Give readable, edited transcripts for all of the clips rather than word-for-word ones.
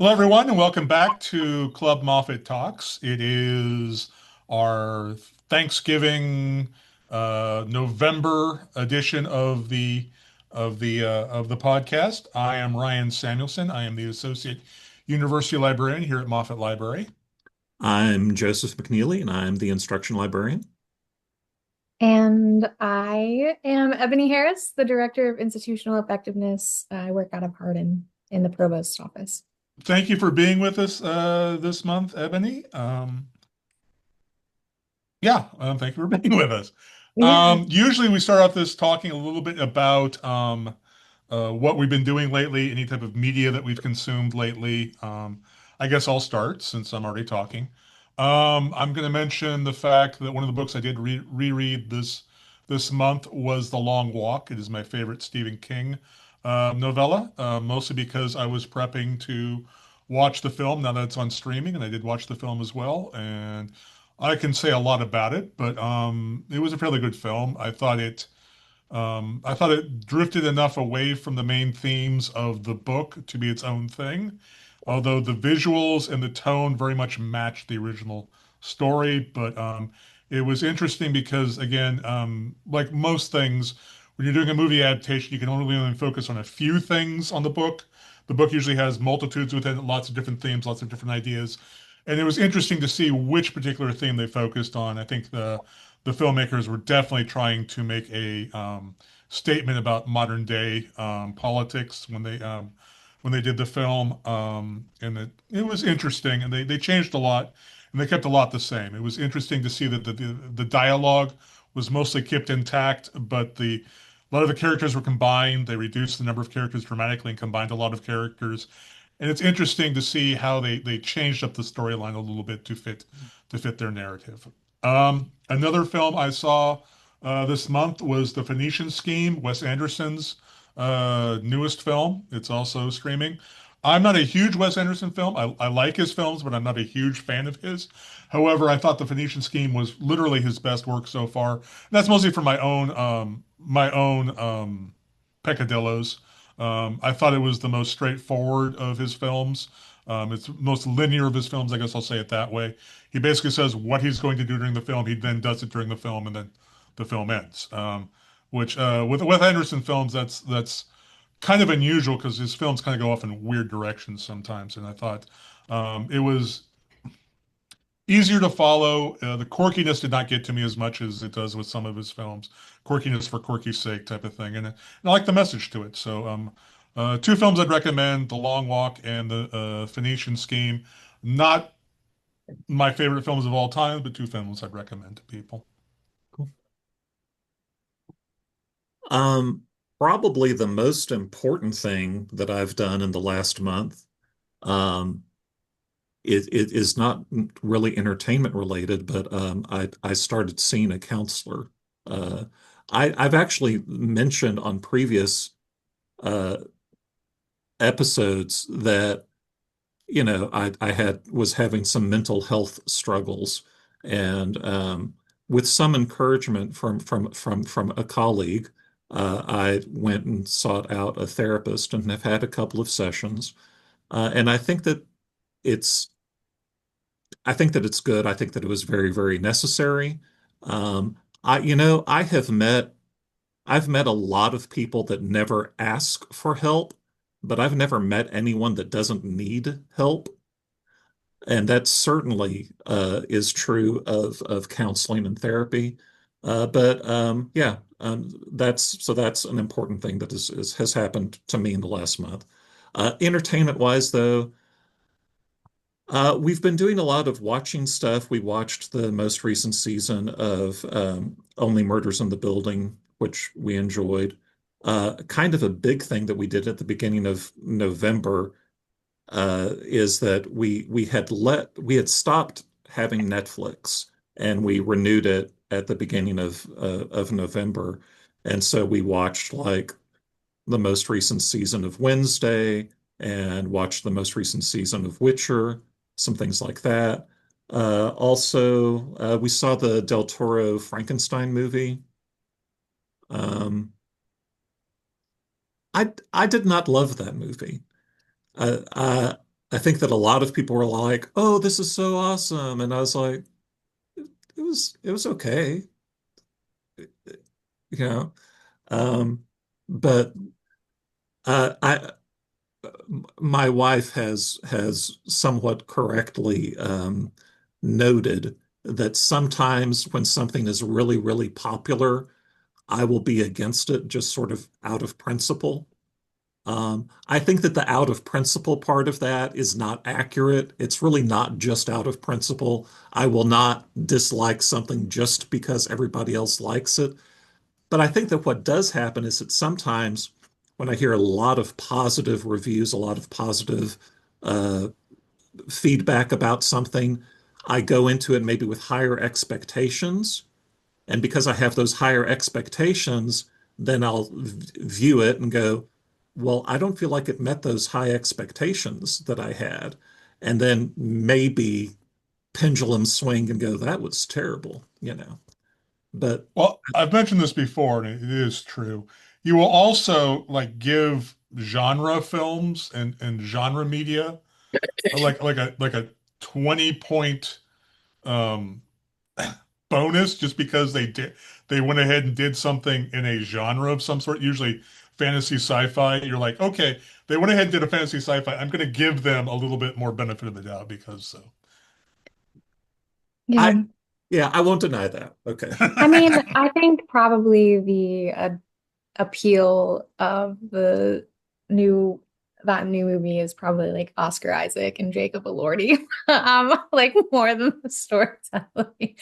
Hello, everyone, and welcome back to Club Moffat Talks. It is our Thanksgiving November edition of the podcast. I am Ryan Samuelson. I am the Associate University Librarian here at Moffat Library. I'm Joseph McNeely, and I'm the instruction librarian. And I am Eboneigh Harris, the Director of Institutional Effectiveness. I work out of Hardin in the Provost's office. Thank you for being with us this month, Ebony. Thank you for being with us. Yeah. Usually we start off this talking a little bit about what we've been doing lately, any type of media that we've consumed lately. I guess I'll start since I'm already talking. I'm going to mention the fact that one of the books I did reread this month was The Long Walk. It is my favorite Stephen King novella, mostly because I was prepping to watch the film now that it's on streaming, and I did watch the film as well. And I can say a lot about it, but it was a fairly good film. I thought it drifted enough away from the main themes of the book to be its own thing, although the visuals and the tone very much matched the original story. But it was interesting because, again, like most things, when you're doing a movie adaptation, you can only focus on a few things on the book. The book usually has multitudes within it, lots of different themes, lots of different ideas. And it was interesting to see which particular theme they focused on. I think the filmmakers were definitely trying to make a statement about modern day politics when they did the film, and it was interesting. And they changed a lot, and they kept a lot the same. It was interesting to see that the dialogue was mostly kept intact, but the a lot of the characters were combined. They reduced the number of characters dramatically and combined a lot of characters. And it's interesting to see how they changed up the storyline a little bit to fit their narrative. Another film I saw this month was The Phoenician Scheme, Wes Anderson's newest film. It's also streaming. I'm not a huge Wes Anderson film. I like his films, but I'm not a huge fan of his. However, I thought The Phoenician Scheme was literally his best work so far. And that's mostly for my own peccadillos. I thought it was the most straightforward of his films. It's the most linear of his films, I guess I'll say it that way. He basically says what he's going to do during the film. He then does it during the film, and then the film ends. Which with Anderson films, that's kind of unusual because his films kind of go off in weird directions sometimes. And I thought it was easier to follow. The quirkiness did not get to me as much as it does with some of his films. Quirkiness for quirky's sake type of thing. And I like the message to it. So two films I'd recommend, The Long Walk and The Phoenician Scheme. Not my favorite films of all time, but two films I'd recommend to people. Cool. Um, Probably the most important thing that I've done in the last month, um, it is not really entertainment related, but I started seeing a counselor. Uh, I've actually mentioned on previous uh, episodes that I had was having some mental health struggles, and with some encouragement from a colleague, I went and sought out a therapist and have had a couple of sessions. And it's I think that it's good. I think that it was very, very necessary. Um, I have I've met a lot of people that never ask for help, but I've never met anyone that doesn't need help. And that certainly is true of counseling and therapy. But yeah, that's an important thing that has happened to me in the last month. Entertainment wise, though, we've been doing a lot of watching stuff. We watched the most recent season of Only Murders in the Building, which we enjoyed. Kind of a big thing that we did at the beginning of November is that we had stopped having Netflix and we renewed it at the beginning of November, and so we watched like the most recent season of Wednesday and watched the most recent season of Witcher, some things like that. Also, we saw the Del Toro Frankenstein movie. Um, I did not love that movie. Uh, uh, I think that a lot of people were like, "Oh, this is so awesome," and I was like, "It was okay," you know. Um, but I my wife has somewhat correctly noted that sometimes when something is really, really popular, I will be against it just sort of out of principle. I think that the out of principle part of that is not accurate. It's really not just out of principle. I will not dislike something just because everybody else likes it. But I think that what does happen is that sometimes when I hear a lot of positive reviews, a lot of positive uh, feedback about something, I go into it maybe with higher expectations. And because I have those higher expectations, then I'll view it and go, well, I don't feel like it met those high expectations that I had. And then maybe pendulum swing and go, that was terrible, you know. But Well, I've mentioned this before, and it is true. You will also like give genre films and genre media like a 20 point um bonus just because they went ahead and did something in a genre of some sort, usually fantasy sci-fi. You're like, okay, they went ahead and did a fantasy sci-fi. I'm going to give them a little bit more benefit of the doubt because so. I, Yeah. yeah, I won't deny that. Okay. I mean, I think probably the appeal of the new that new movie is probably like Oscar Isaac and Jacob Elordi, like more than the storytelling.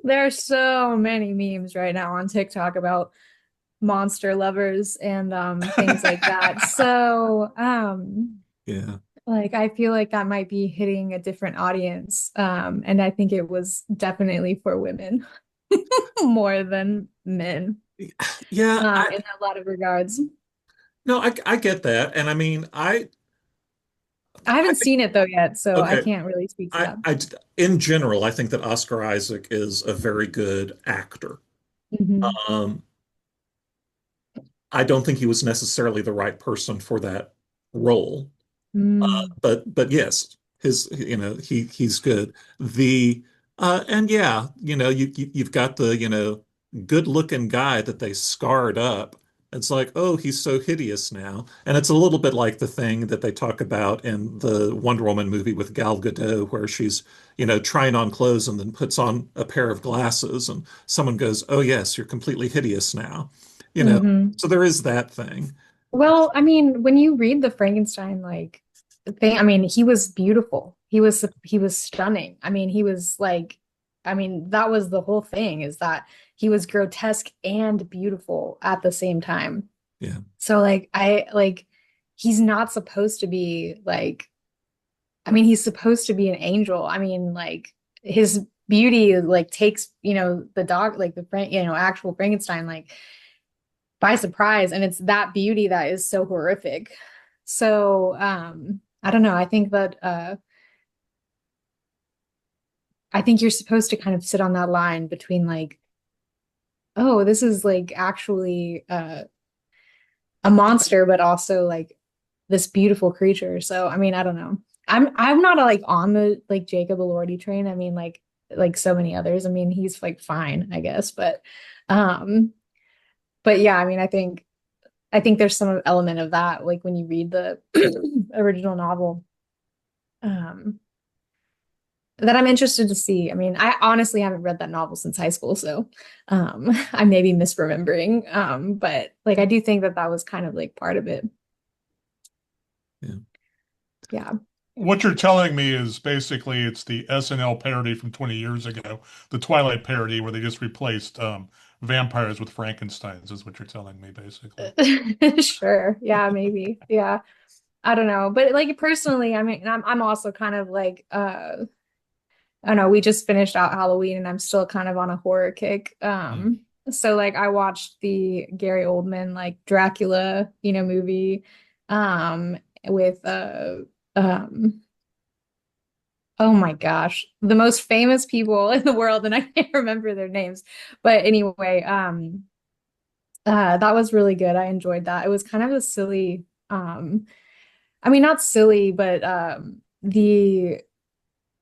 There are so many memes right now on TikTok about monster lovers and things like that. So Yeah. like I feel like that might be hitting a different audience. And I think it was definitely for women more than men Yeah, in a lot of regards. no, I get that. And I mean, I I haven't think, seen it though yet, so I okay, can't really speak to that. in general, I think that Oscar Isaac is a very good actor. Hmm. Um, I don't think he was necessarily the right person for that role. Mm. But yes, his he's good. The and yeah, you've got the good looking guy that they scarred up. It's like, oh, he's so hideous now. And it's a little bit like the thing that they talk about in the Wonder Woman movie with Gal Gadot, where she's, trying on clothes and then puts on a pair of glasses, and someone goes, oh, yes, you're completely hideous now. You know, Hmm. so there is that thing. Well, I mean, when you read the Frankenstein like thing, I mean, he was beautiful. He was stunning. I mean, he was like, I mean, that was the whole thing is that he was grotesque and beautiful at the same time. Yeah. So like I like he's not supposed to be like I mean, he's supposed to be an angel. I mean, like his beauty like takes, the dog like the Frank, actual Frankenstein like by surprise and it's that beauty that is so horrific. So, I don't know. I think you're supposed to kind of sit on that line between like, oh, this is like actually a monster but also like this beautiful creature. So, I mean, I don't know. I'm not like on the like Jacob Elordi train. I mean, like so many others. I mean, he's like fine, I guess, um but yeah, I mean, I think there's some element of that like when you read the original novel um that I'm interested to see. I mean, I honestly haven't read that novel since high school, so I may be misremembering. But like I do think that that was kind of like part of it. Yeah. Yeah. What you're telling me is basically it's the SNL parody from 20 years ago, the Twilight parody where they just replaced vampires with Frankensteins, is what you're telling me, basically. Sure. Yeah, maybe. Yeah. I don't know. But like personally, I mean, I'm also kind of like I don't know, we just finished out Halloween and I'm still kind of on a horror kick. Mm. So like I watched the Gary Oldman like Dracula, movie with um oh my gosh, the most famous people in the world and I can't remember their names. But anyway, that was really good. I enjoyed that. It was kind of a silly I mean not silly, but the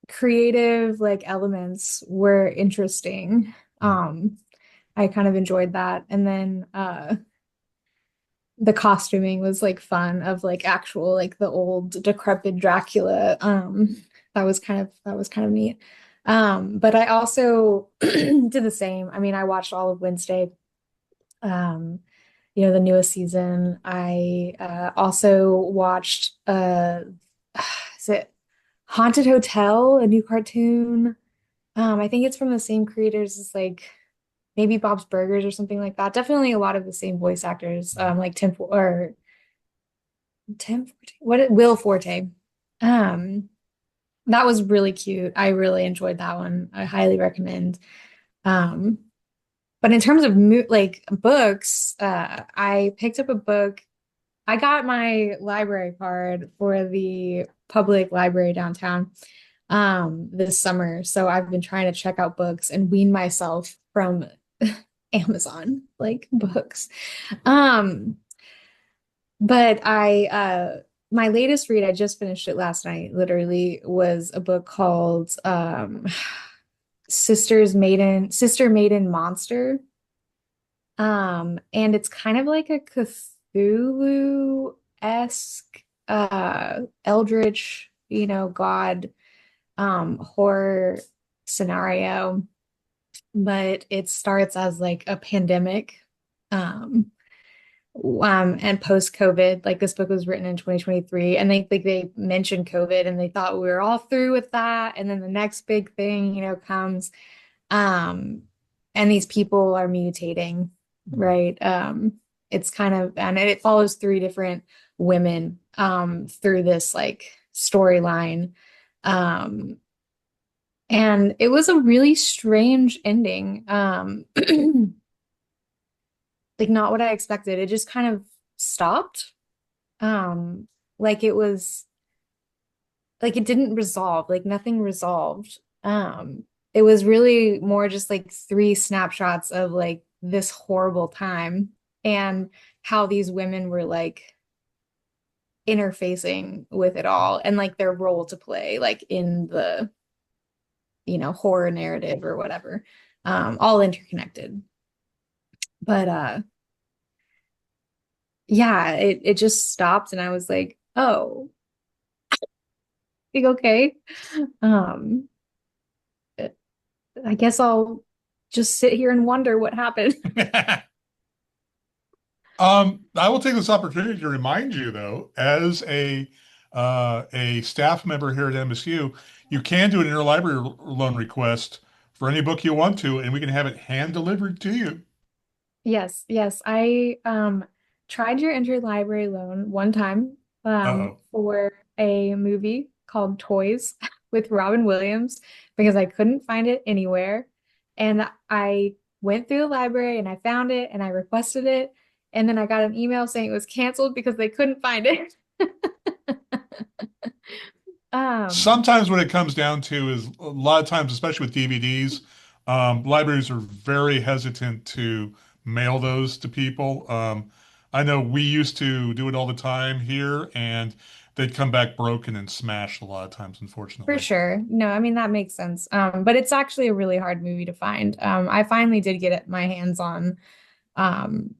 creative like elements were interesting. I kind of enjoyed that. And then the costuming was like fun of like actual like the old decrepit Dracula. That was kind of neat. But I also did the same. I mean, I watched all of Wednesday, um, the newest season. I also watched is it Haunted Hotel, a new cartoon? I think it's from the same creators as like maybe Bob's Burgers or something like that. Definitely a lot of the same voice actors, like Tim Forte, Will Forte. Um, that was really cute. I really enjoyed that one. I highly recommend. Um, but in terms of mo like books, I picked up a book. I got my library card for the public library downtown this summer. So I've been trying to check out books and wean myself from Amazon like books. Um, but my latest read, I just finished it last night, literally, was a book called Sister Maiden Monster. And it's kind of like a Cthulhu-esque eldritch, god horror scenario, but it starts as like a pandemic. Um, and post-COVID, like this book was written in 2023, and they mentioned COVID and they thought we were all through with that. And then the next big thing, comes. Um, and these people are mutating, right? It's kind of, and it follows three different women through this like storyline. Um, and it was a really strange ending. Like not what I expected. It just kind of stopped. Um, like it was like it didn't resolve, like nothing resolved. It was really more just like three snapshots of like this horrible time and how these women were like interfacing with it all and like their role to play like in the horror narrative or whatever, all interconnected. But yeah, it just stopped and I was like, oh, like, okay. Um, I guess I'll just sit here and wonder what happened. I will take this opportunity to remind you, though, as a staff member here at MSU, you can do an interlibrary loan request for any book you want to, and we can have it hand delivered to you. Yes, yes. I tried your interlibrary loan one time Uh-oh. for a movie called Toys with Robin Williams because I couldn't find it anywhere. And I went through the library and I found it and I requested it. And then I got an email saying it was canceled because they couldn't find it. Um, Sometimes what it comes down to is a lot of times, especially with DVDs, libraries are very hesitant to mail those to people. I know we used to do it all the time here, and they'd come back broken and smashed a lot of times, for unfortunately. sure. No, I mean that makes sense. But it's actually a really hard movie to find. I finally did get it my hands on um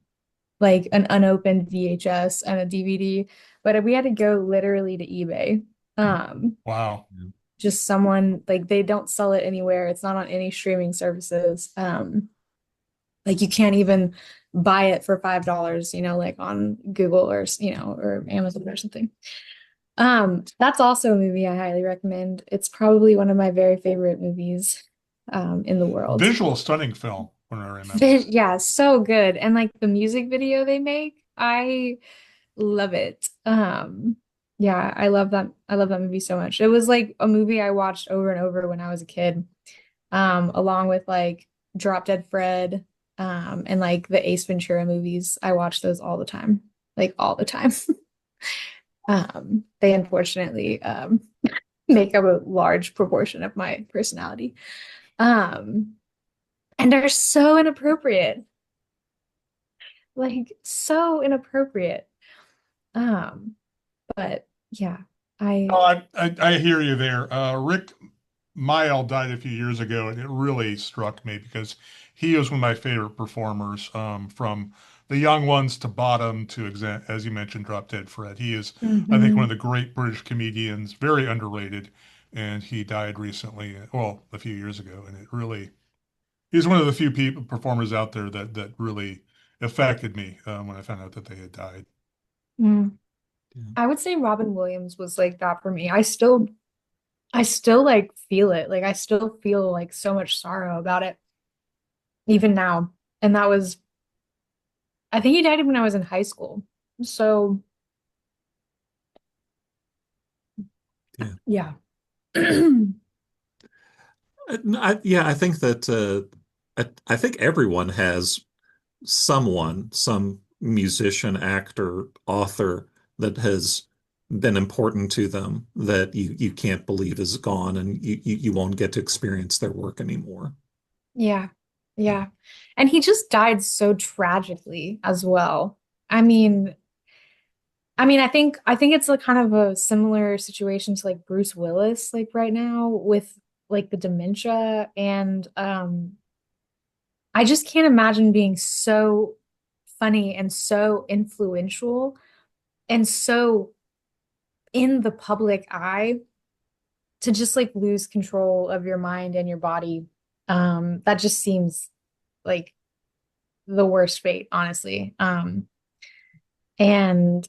like an unopened VHS and a DVD, but we had to go literally to eBay. Um, Wow. just someone like they don't sell it anywhere. It's not on any streaming services. Like you can't even buy it for $5, like on Google or or Amazon or something. That's also a movie I highly recommend. It's probably one of my very favorite movies in the world. Visual stunning film, when I remember. Yeah, so good. And like the music video they make, I love it. Yeah, I love that. I love that movie so much. It was like a movie I watched over and over when I was a kid. Along with like Drop Dead Fred, and like the Ace Ventura movies. I watch those all the time. Like all the time. They unfortunately make up a large proportion of my personality. Um, and they're so inappropriate. Like so inappropriate. Um, but yeah. I Oh, I hear you there. Rick Mayall died a few years ago, and it really struck me because he was one of my favorite performers, from the young ones to Bottom to, as you mentioned, Drop Dead Fred. He is, I think, one of Mhm. the great British comedians, very underrated, and he died recently, well, a few years ago, and it really, he's one of the few people performers out there that really affected me when I found out that they had died. Mm. Yeah. I would say Robin Williams was like that for me. I still like feel it. Like I still feel like so much sorrow about it even now. And that was I think he died when I was in high school. So, Yeah. yeah. Yeah, I think that I think everyone has someone, some musician, actor, author that has been important to them that you can't believe is gone and you won't get to experience their work anymore. Yeah. Yeah. And he just died so tragically as well. I mean, I think it's like kind of a similar situation to like Bruce Willis like right now with like the dementia and I just can't imagine being so funny and so influential and so in the public eye to just like lose control of your mind and your body. That just seems like the worst fate, honestly. And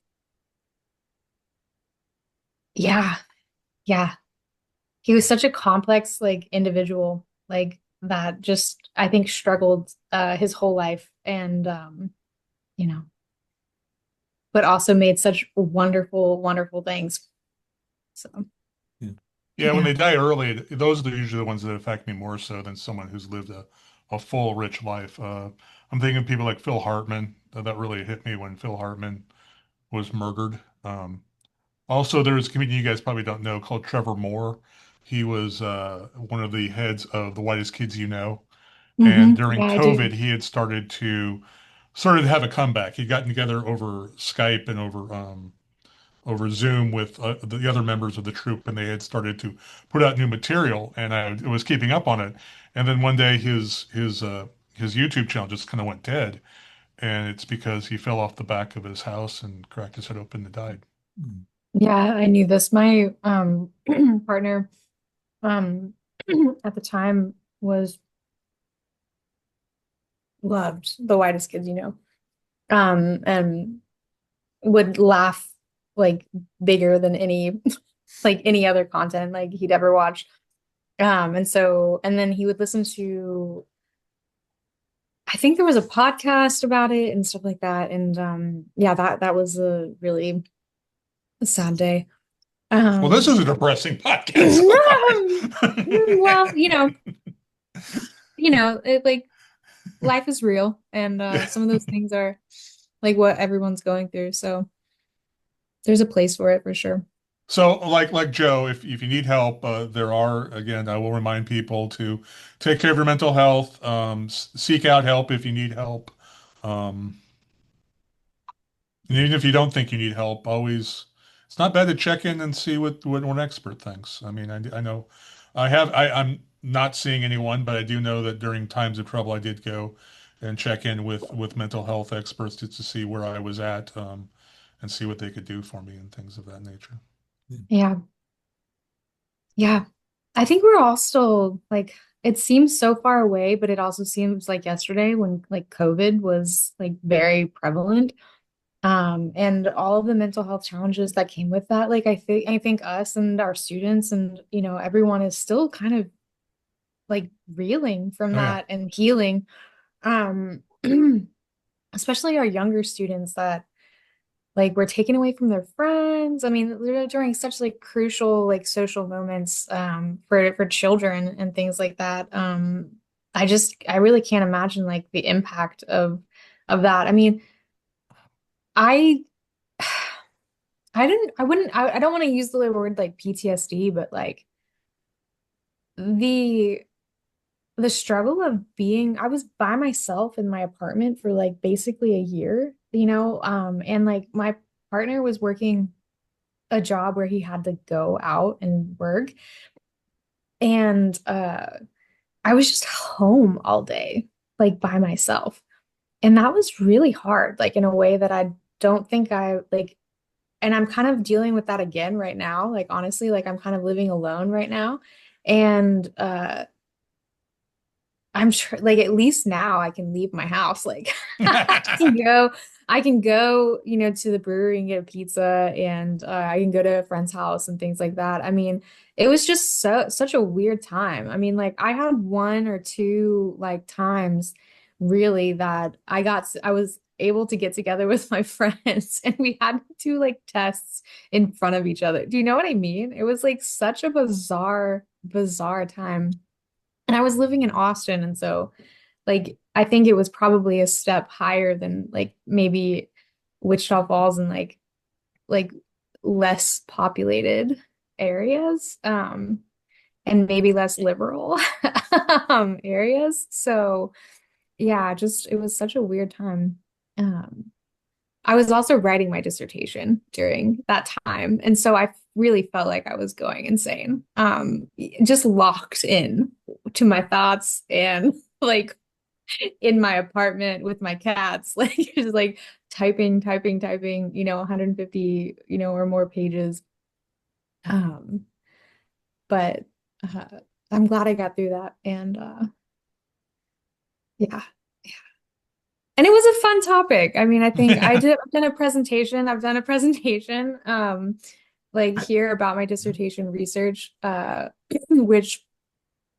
yeah, yeah. He was such a complex like individual, like that just I think struggled his whole life and you know, but also made such wonderful, wonderful things. So Yeah. Yeah, when yeah. they die early, those are usually the ones that affect me more so than someone who's lived a full, rich life. I'm thinking of people like Phil Hartman. That really hit me when Phil Hartman was murdered. Also, there's a comedian you guys probably don't know called Trevor Moore. He was one of the heads of The Whitest Kids You Know. And during Yeah, I do. COVID, he had started to have a comeback. He'd gotten together over Skype and over Zoom with the other members of the troupe, and they had started to put out new material, and I was keeping up on it. And then one day, his YouTube channel just kind of went dead, and it's because he fell off the back of his house and cracked his head open and died. Mm. Yeah, I knew this. My partner um at the time was loved The Whitest Kids, and would laugh like bigger than any like any other content like he'd ever watched. And then he would listen to I think there was a podcast about it and stuff like that. And yeah, that was a really sad day. Well, this Um is a depressing podcast so well, far. like life is real and some of those things are like what everyone's going through. So there's a place for it for sure. So, like Joe, if you need help, there are, again, I will remind people to take care of your mental health. Seek out help if you need help. Um, and even if you don't think you need help, always it's not bad to check in and see what an expert thinks. I mean, I know I'm not seeing anyone, but I do know that during times of trouble, I did go and check in with mental health experts just to see where I was at, and see what they could do for me and things of that nature. Yeah. Yeah. Yeah. I think we're all still like it seems so far away, but it also seems like yesterday when like COVID was like very prevalent. And all of the mental health challenges that came with that. Like I think us and our students and everyone is still kind of like reeling from Oh yeah. that and healing. Um especially our younger students that like were taken away from their friends. I mean, they're during such like crucial like social moments for children and things like that. I really can't imagine like the impact of that. I mean, I I don't want to use the word like PTSD, but like the the struggle of being I was by myself in my apartment for like basically a year, and like my partner was working a job where he had to go out and work. And I was just home all day, like by myself. And that was really hard, like in a way that I don't think I like, and I'm kind of dealing with that again right now. Like honestly, like I'm kind of living alone right now. And I'm sure like at least now I can leave my house. Like I can go, I can go, to the brewery and get a pizza and I can go to a friend's house and things like that. I mean, it was just such a weird time. I mean, like I had one or two like times really that I was able to get together with my friends and we had to do like tests in front of each other. Do you know what I mean? It was like such a bizarre time. And I was living in Austin, and so like I think it was probably a step higher than like maybe Wichita Falls and like less populated areas, and maybe less liberal areas. So yeah, just it was such a weird time. Um, I was also writing my dissertation during that time, and so I really felt like I was going insane. Just locked in to my thoughts and like in my apartment with my cats, like just like typing, 150, or more pages. Um, but I'm glad I got through that, and yeah. And it was a fun topic. I mean, I think I've done a presentation. I've done a presentation, like here about my dissertation research, which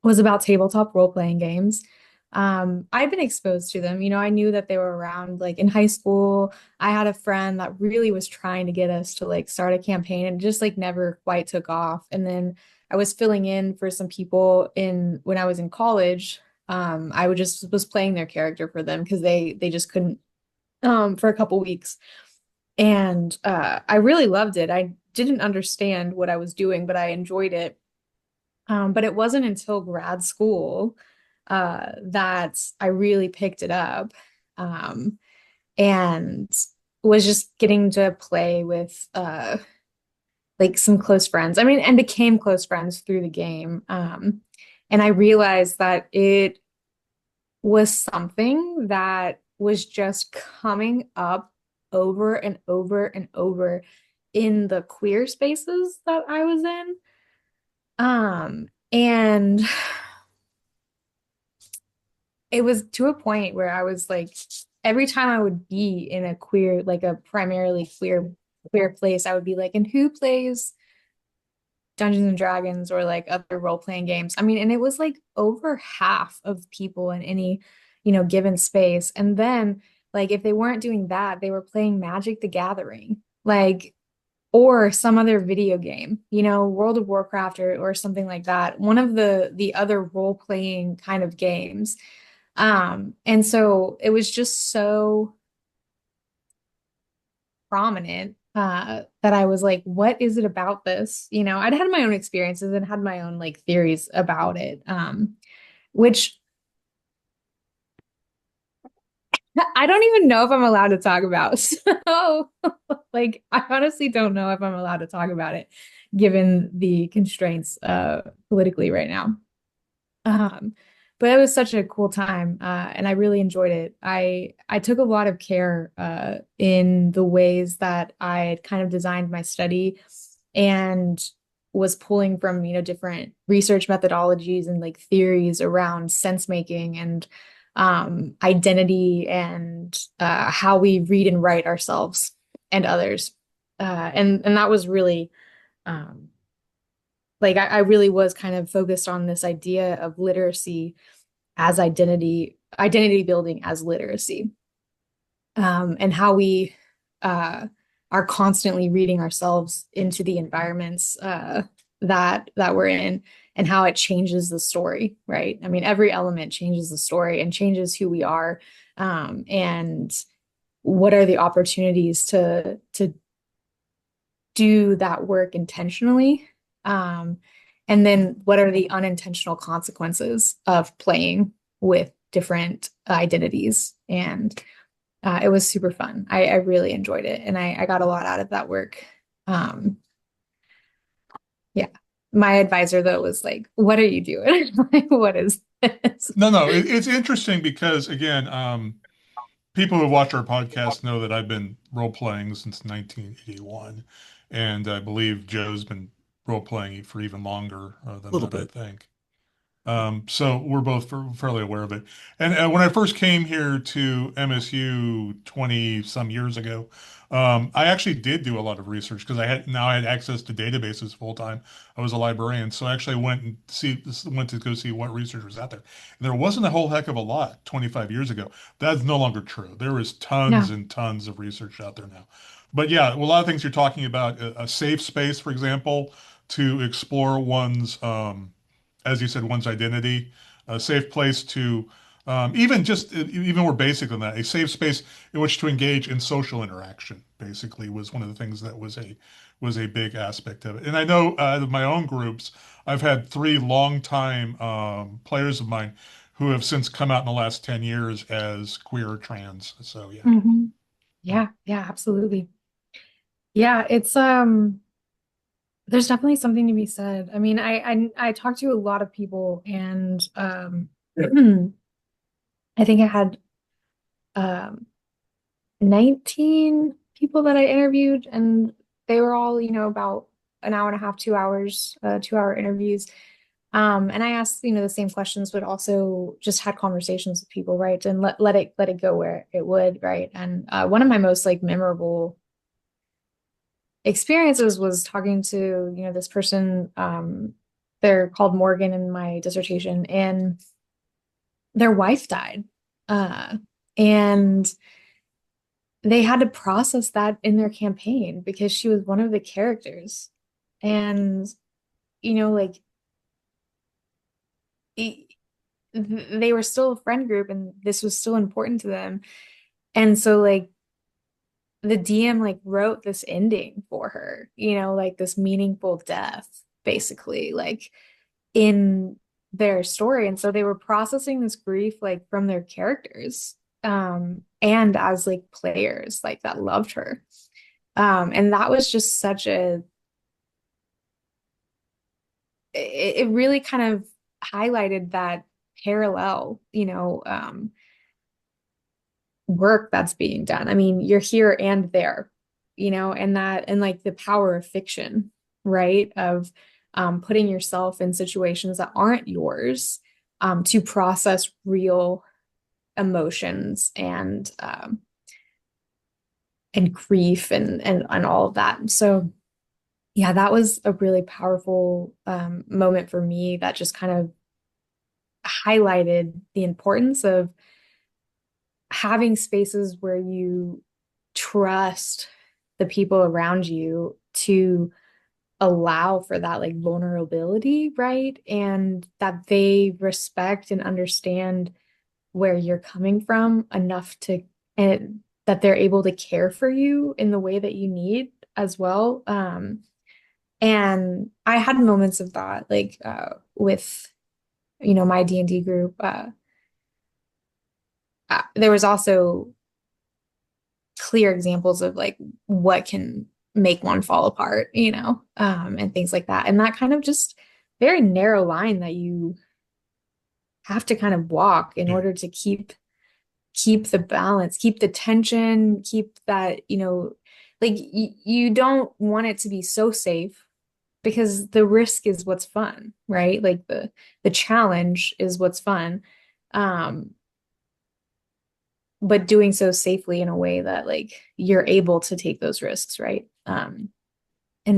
was about tabletop role-playing games. I've been exposed to them. I knew that they were around like in high school. I had a friend that really was trying to get us to like start a campaign and just like never quite took off. And then I was filling in for some people in when I was in college. I would just was playing their character for them because they just couldn't for a couple weeks. And I really loved it. I didn't understand what I was doing, but I enjoyed it. But it wasn't until grad school that I really picked it up, and was just getting to play with like some close friends. I mean, and became close friends through the game. And I realized that it was something that was just coming up over and over and over in the queer spaces that I was in. And it was to a point where I was like, every time I would be in a queer, like a primarily queer place, I would be like, and who plays Dungeons and Dragons or like other role-playing games? I mean, and it was like over half of people in any, given space. And then like if they weren't doing that, they were playing Magic the Gathering, like or some other video game, World of Warcraft or something like that. One of the other role-playing kind of games. And so it was just so prominent that I was like, what is it about this? I'd had my own experiences and had my own like theories about it, which I don't even know if I'm allowed to talk about. So, like, I honestly don't know if I'm allowed to talk about it, given the constraints politically right now. Um, but it was such a cool time, and I really enjoyed it. I took a lot of care in the ways that I had kind of designed my study, and was pulling from different research methodologies and like theories around sense making and identity and how we read and write ourselves and others, and that was really. Um, like I really was kind of focused on this idea of literacy as identity building as literacy, and how we are constantly reading ourselves into the environments that we're in, and how it changes the story, right? I mean, every element changes the story and changes who we are, and what are the opportunities to do that work intentionally. Um, and then what are the unintentional consequences of playing with different identities? And it was super fun. I really enjoyed it. And I got a lot out of that work. Um, Yeah. My advisor though was like, "What are you doing? Like, what is this?" No, no, it's interesting because again, people who watch our podcast know that I've been role playing since 1981, and I believe Joe's been role playing for even longer A than little that, I bit. think. So we're both fairly aware of it. And when I first came here to MSU 20 some years ago, I actually did do a lot of research because I had access to databases full time. I was a librarian, so I actually went to go see what research was out there. And there wasn't a whole heck of a lot 25 years ago. That's no longer true. There is tons No. and tons of research out there now. But yeah, well, a lot of things you're talking about, a safe space, for example, to explore one's as you said, one's identity, a safe place to even more basic than that, a safe space in which to engage in social interaction, basically, was one of the things that was a big aspect of it. And I know out of my own groups, I've had three longtime players of mine who have since come out in the last 10 years as queer or trans. So yeah. Hmm. Yeah, yeah, absolutely. Yeah, it's there's definitely something to be said. I mean, I talked to a lot of people and I think I had um 19 people that I interviewed, and they were all, about an hour and a half, 2 hours, 2 hour interviews. And I asked, the same questions, but also just had conversations with people, right? And let it go where it would, right? And one of my most like memorable experiences was talking to, this person, they're called Morgan in my dissertation, and their wife died. Uh, and they had to process that in their campaign because she was one of the characters. And, like it, they were still a friend group and this was still important to them. And so like the DM like wrote this ending for her, like this meaningful death, basically, like in their story. And so they were processing this grief like from their characters, and as like players like that loved her. And that was just such it really kind of highlighted that parallel, work that's being done. I mean, you're here and there, and like the power of fiction, right? Of putting yourself in situations that aren't yours, to process real emotions and grief and all of that. And so yeah, that was a really powerful moment for me that just kind of highlighted the importance of having spaces where you trust the people around you to allow for that like vulnerability, right? And that they respect and understand where you're coming from enough to, and that they're able to care for you in the way that you need as well. And I had moments of that, like with, my D&D group. There was also clear examples of like what can make one fall apart, and things like that. And that kind of just very narrow line that you have to kind of walk in Yeah. order to keep the balance, keep the tension, keep that, like you don't want it to be so safe because the risk is what's fun, right? Like the challenge is what's fun. Um, but doing so safely in a way that like you're able to take those risks, right? And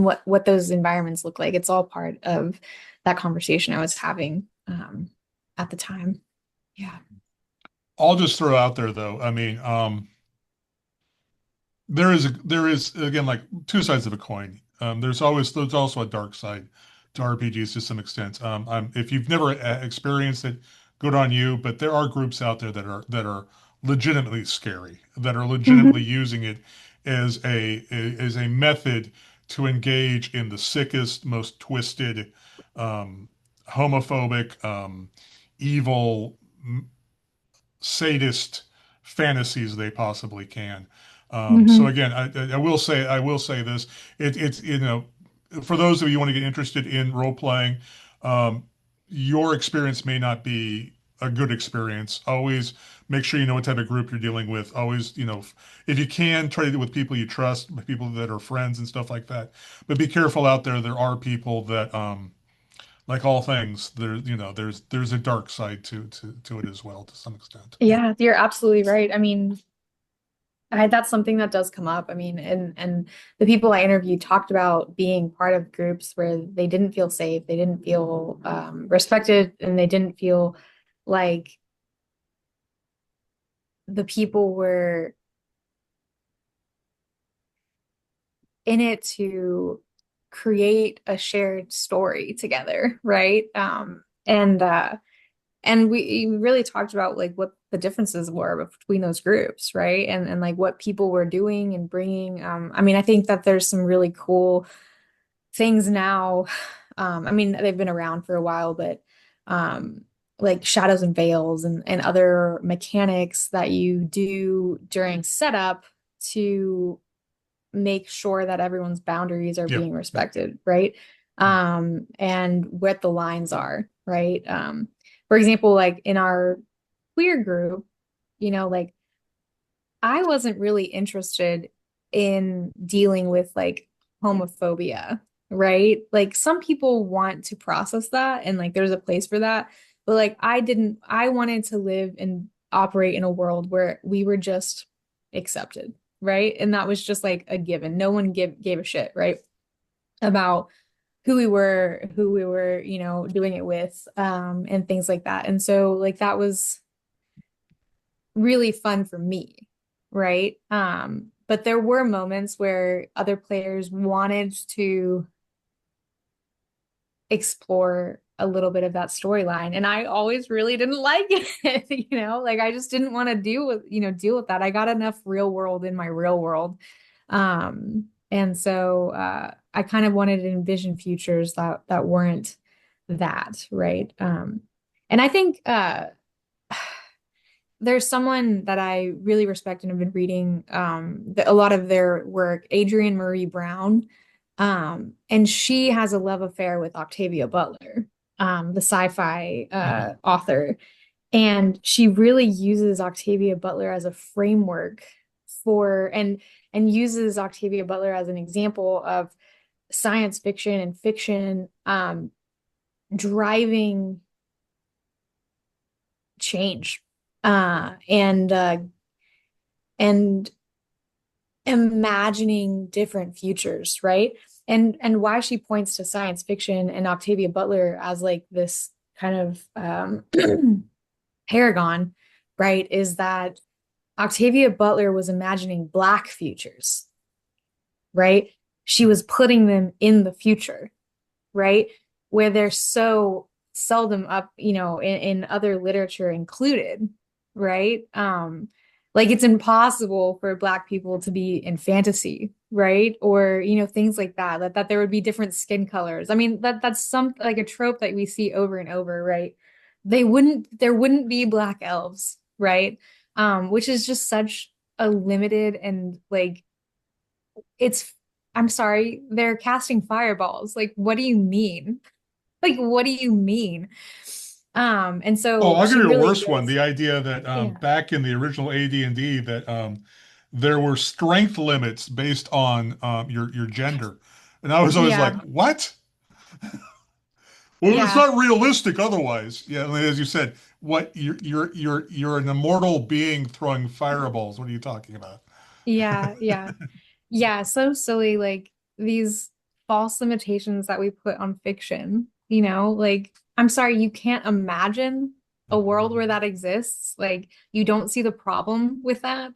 what those environments look like. It's all part of that conversation I was having at the time. Yeah. I'll just throw out there though. I mean, there is again like two sides of a coin. There's also a dark side to RPGs to some extent. If you've never experienced it, good on you. But there are groups out there that are legitimately scary, that are legitimately Mhm. using it as a method to engage in the sickest, most twisted, um, homophobic, evil, sadist fantasies they possibly can. So Mhm. again, I will say this. It's for those of you who want to get interested in role playing, um, your experience may not be a good experience. Always make sure you know what type of group you're dealing with. Always, if you can, try to do it with people you trust, people that are friends and stuff like that. But be careful out there. There are people that, like all things, there's a dark side to it as well, to some extent. Yeah, you're absolutely right. I mean, that's something that does come up. I mean, and the people I interviewed talked about being part of groups where they didn't feel safe, they didn't feel respected, and they didn't feel like the people were in it to create a shared story together, right? And we really talked about like what the differences were between those groups, right? And like what people were doing and bringing. I mean, I think that there's some really cool things now. I mean, they've been around for a while, but like shadows and veils and other mechanics that you do during setup to make sure that everyone's boundaries are Yep. being respected, right? And what the lines are, right? For example, like in our queer group, like I wasn't really interested in dealing with like homophobia, right? Like some people want to process that and like there's a place for that, but like I didn't, I wanted to live and operate in a world where we were just accepted, right? And that was just like a given. No one gave a shit, right? About who we were, doing it with, and things like that. And so like that was really fun for me, right? But there were moments where other players wanted to explore a little bit of that storyline, and I always really didn't like it, like I just didn't want to deal with that. I got enough real world in my real world. And so I kind of wanted to envision futures that weren't that, right? And I think there's someone that I really respect and have been reading a lot of their work, Adrienne Maree Brown. And she has a love affair with Octavia Butler, the sci-fi Mhm. author. And she really uses Octavia Butler as a framework for and uses Octavia Butler as an example of science fiction and fiction driving change and imagining different futures, right? And why she points to science fiction and Octavia Butler as like this kind of paragon, right, is that Octavia Butler was imagining Black futures, right? She was putting them in the future, right? Where they're so seldom up, in other literature included, right? Like it's impossible for Black people to be in fantasy, right? Or, things like that there would be different skin colors. I mean, that's some like a trope that we see over and over, right? There wouldn't be Black elves, right? Which is just such a limited and like it's I'm sorry, they're casting fireballs. Like, what do you mean? Like, what do you mean? And Oh, so I'll give she you a really worse one. gives, The idea that yeah, back in the original AD&D that there were strength limits based on your gender, and I was always like, yeah, what? Well, it's yeah, not realistic otherwise. Yeah, and as you said, what you're an immortal being throwing fireballs. What are you talking about? yeah, yeah, yeah. So silly, like these false limitations that we put on fiction, like I'm sorry, you can't imagine a world where that exists. Like you don't see the problem with that.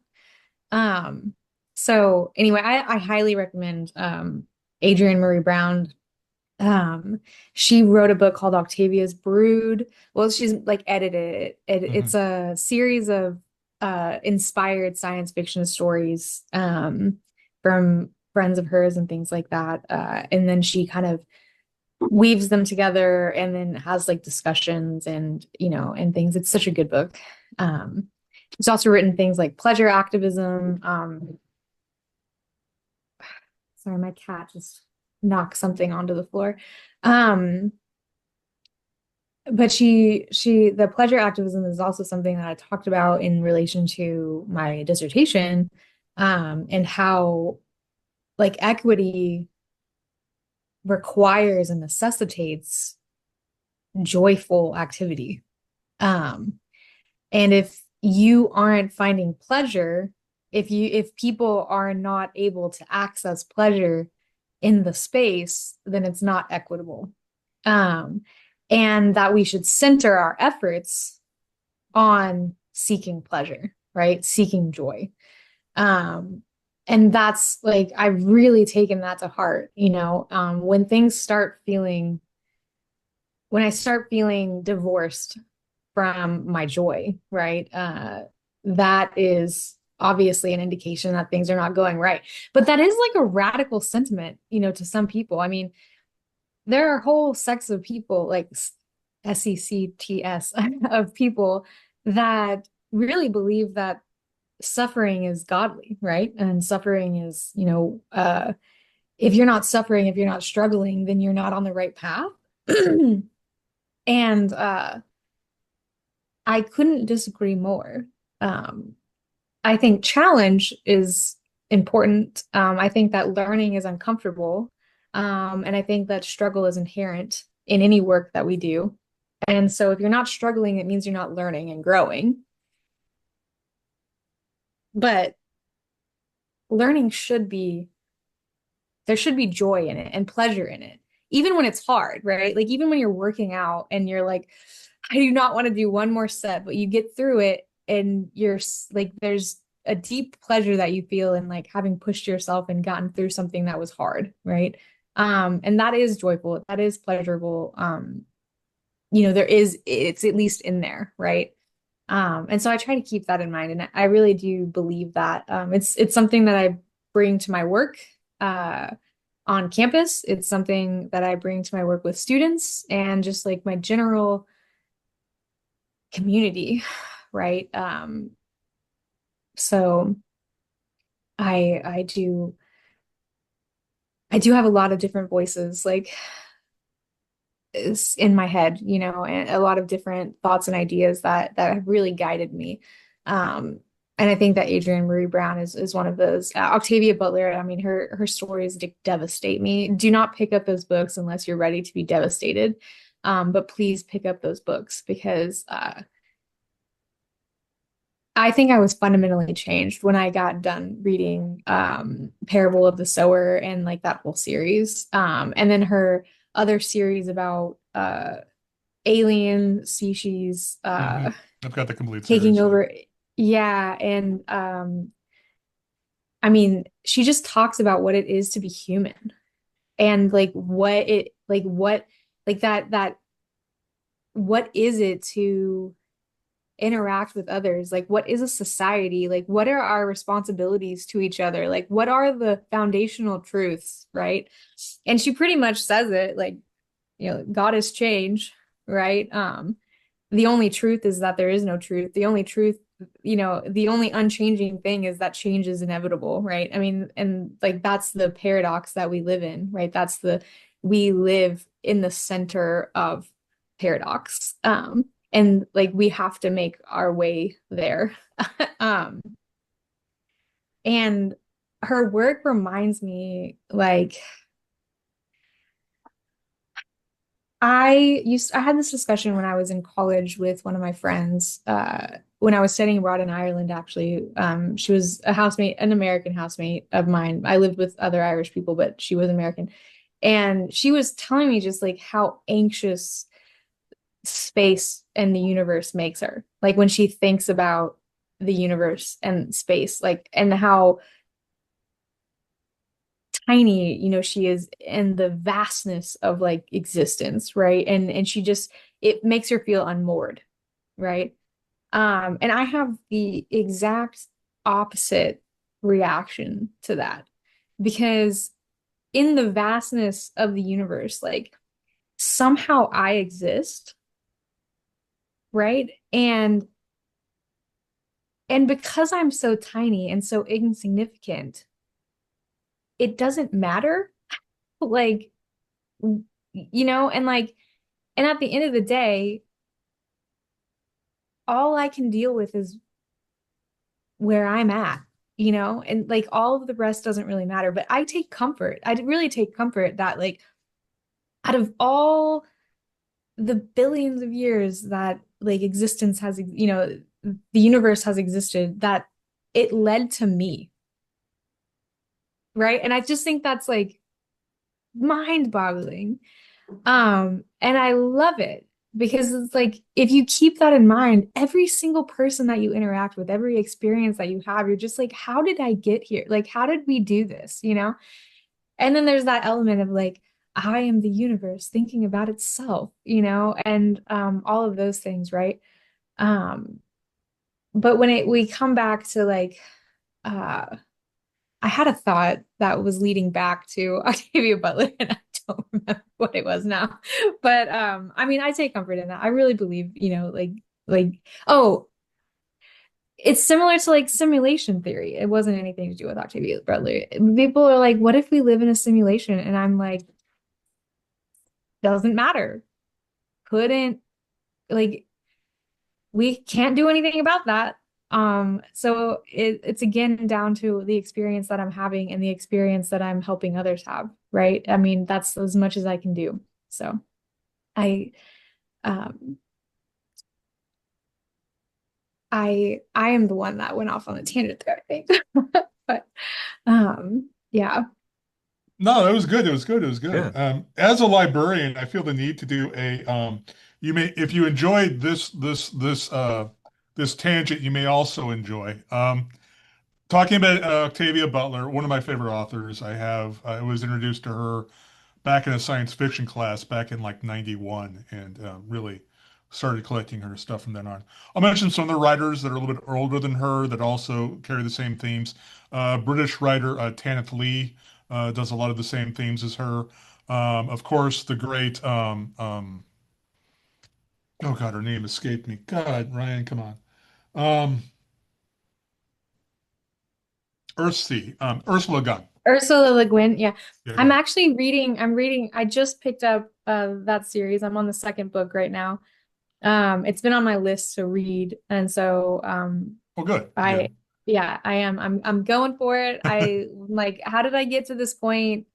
Um, so anyway, I highly recommend Adrienne Maree Brown. She wrote a book called Octavia's Brood. Well, she's like edited it. It's Mhm. a series of inspired science fiction stories from friends of hers and things like that. And then she kind of weaves them together and then has like discussions and things. It's such a good book. Um, she's also written things like pleasure activism. Sorry, my cat just knock something onto the floor. Um, but the pleasure activism is also something that I talked about in relation to my dissertation, and how like equity requires and necessitates joyful activity. Um, and if you aren't finding pleasure, if people are not able to access pleasure in the space, then it's not equitable. Um, and that we should center our efforts on seeking pleasure, right? Seeking joy. Um, and that's like, I've really taken that to heart, when things start feeling, when I start feeling divorced from my joy, right? That is obviously an indication that things are not going right. But that is like a radical sentiment, to some people. I mean, there are whole sects of people, like SECTS, of people that really believe that suffering is godly, right? And suffering is, if you're not suffering, if you're not struggling, then you're not on the right path. And I couldn't disagree more. Um, I think challenge is important. I think that learning is uncomfortable. And I think that struggle is inherent in any work that we do. And so if you're not struggling, it means you're not learning and growing. But learning there should be joy in it and pleasure in it, even when it's hard, right? Like even when you're working out and you're like, I do not want to do one more set, but you get through it and like, there's a deep pleasure that you feel in like having pushed yourself and gotten through something that was hard, right? And that is joyful, that is pleasurable. It's at least in there, right? And so I try to keep that in mind, and I really do believe that it's something that I bring to my work on campus. It's something that I bring to my work with students and just like my general community, right? So I do have a lot of different voices like is in my head, and a lot of different thoughts and ideas that have really guided me. Um, and I think that Adrienne Marie Brown is one of those. Octavia Butler, I mean, her stories devastate me. Do not pick up those books unless you're ready to be devastated. But please pick up those books because I think I was fundamentally changed when I got done reading Parable of the Sower and like that whole series. And then her other series about alien species I've got the complete taking series. Yeah. over. Yeah, and I mean, she just talks about what it is to be human and like what is it to interact with others? Like, what is a society? Like, what are our responsibilities to each other? Like, what are the foundational truths, right? And she pretty much says it like, God is change, right? The only truth is that there is no truth. The only truth, the only unchanging thing is that change is inevitable, right? I mean, and like that's the paradox that we live in, right? We live in the center of paradox. And like we have to make our way there. um, and her work reminds me like I had this discussion when I was in college with one of my friends, when I was studying abroad in Ireland, actually. She was a housemate, an American housemate of mine. I lived with other Irish people, but she was American. And she was telling me just like how anxious space and the universe makes her. Like when she thinks about the universe and space, like, and how tiny, she is in the vastness of like existence, right? And she just it makes her feel unmoored, right? And I have the exact opposite reaction to that because in the vastness of the universe, like somehow I exist, right? And because I'm so tiny and so insignificant, it doesn't matter like, and like, and at the end of the day, all I can deal with is where I'm at, and like all of the rest doesn't really matter. But I take comfort. I really take comfort that like out of all the billions of years that like existence has, the universe has existed, that it led to me, right? And I just think that's like mind-boggling. And I love it because it's like if you keep that in mind, every single person that you interact with, every experience that you have, you're just like, how did I get here? Like, how did we do this? And then there's that element of like, I am the universe thinking about itself, and all of those things, right? Um, but when we come back to like, uh, I had a thought that was leading back to Octavia Butler, and I don't remember what it was now. But I mean, I take comfort in that. I really believe, like oh, it's similar to like simulation theory. It wasn't anything to do with Octavia Butler. People are like, what if we live in a simulation? And I'm like, doesn't matter. Couldn't like we can't do anything about that. So it's again down to the experience that I'm having and the experience that I'm helping others have, right? I mean, that's as much as I can do. So I um I am the one that went off on a tangent there, I think. But yeah. No, it was good. It was good. It was Yeah. good. As a librarian, I feel the need to do you may, if you enjoyed this tangent, you may also enjoy, talking about Octavia Butler, one of my favorite authors. I was introduced to her back in a science fiction class back in like 91 and really started collecting her stuff from then on. I'll mention some of the writers that are a little bit older than her that also carry the same themes. British writer Tanith Lee does a lot of the same themes as her. Of course, the great, oh God, her name escaped me. God, Ryan, come on. Um, Earthsea, Ursula Gunn. Ursula Le Guin, yeah. Yeah, I'm yeah. actually reading, I just picked up that series. I'm on the second book right now. It's been on my list to read, and so Oh, good, I good. yeah, I am. I'm going for it. I like, how did I get to this point?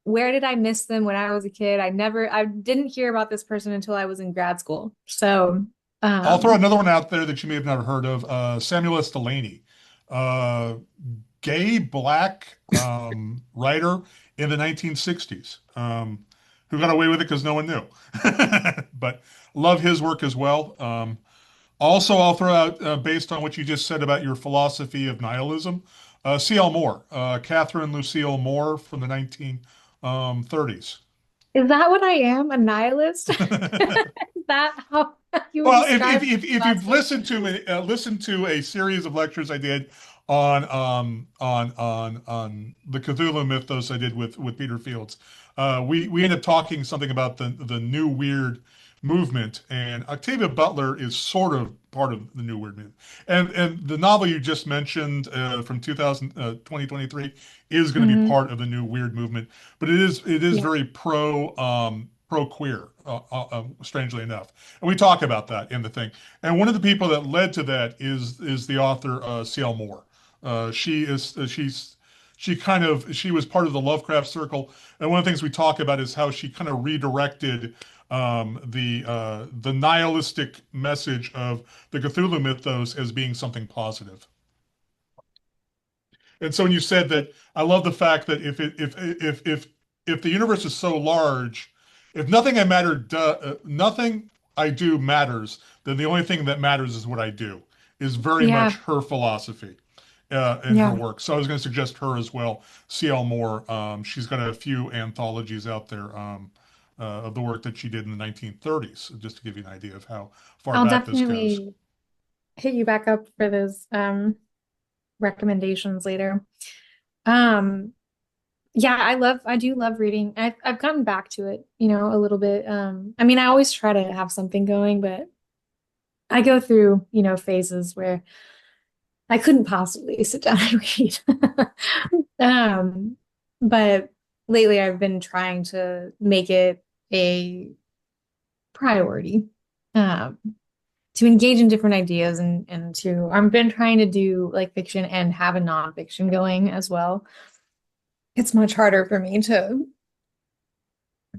Where did I miss them when I was a kid? I didn't hear about this person until I was in grad school. So, I'll throw um, another one out there that you may have never heard of. Samuel S. Delany, uh, gay black writer in the 1960s, who got away with it because no one knew. But love his work as well. Also, I'll throw out, based on what you just said about your philosophy of nihilism, C.L. Moore, Catherine Lucille Moore from the 1930s. is that what I am? A nihilist? Is that how you would Well, describe if you've philosophy? listened to a series of lectures I did on on the Cthulhu mythos I did with Peter Fields, we ended up talking something about the new weird movement, and Octavia Butler is sort of part of the new weird movement. And the novel you just mentioned from 2023 is going to be Hmm. part of the new weird movement, but it is Yeah. very pro queer, strangely enough. And we talk about that in the thing. And one of the people that led to that is the author C.L. Moore. She is she was part of the Lovecraft circle, and one of the things we talk about is how she kind of redirected the nihilistic message of the Cthulhu mythos as being something positive. And so when you said that, I love the fact that if the universe is so large, if nothing I do matters, then the only thing that matters is what I do. Is very much Yeah. her philosophy in her Yeah. work. So I was going to suggest her as well, C.L. Moore. She's got a few anthologies out there of the work that she did in the 1930s, just to give you an idea of how far I'll back this goes. definitely hit you back up for those recommendations later. Um, yeah, I do love reading. I've gotten back to it, a little bit. I mean, I always try to have something going, but I go through, phases where I couldn't possibly sit down and read. Um, but lately I've been trying to make it a priority um, to engage in different ideas and to I've been trying to do like fiction and have a nonfiction going as well. It's much harder for me to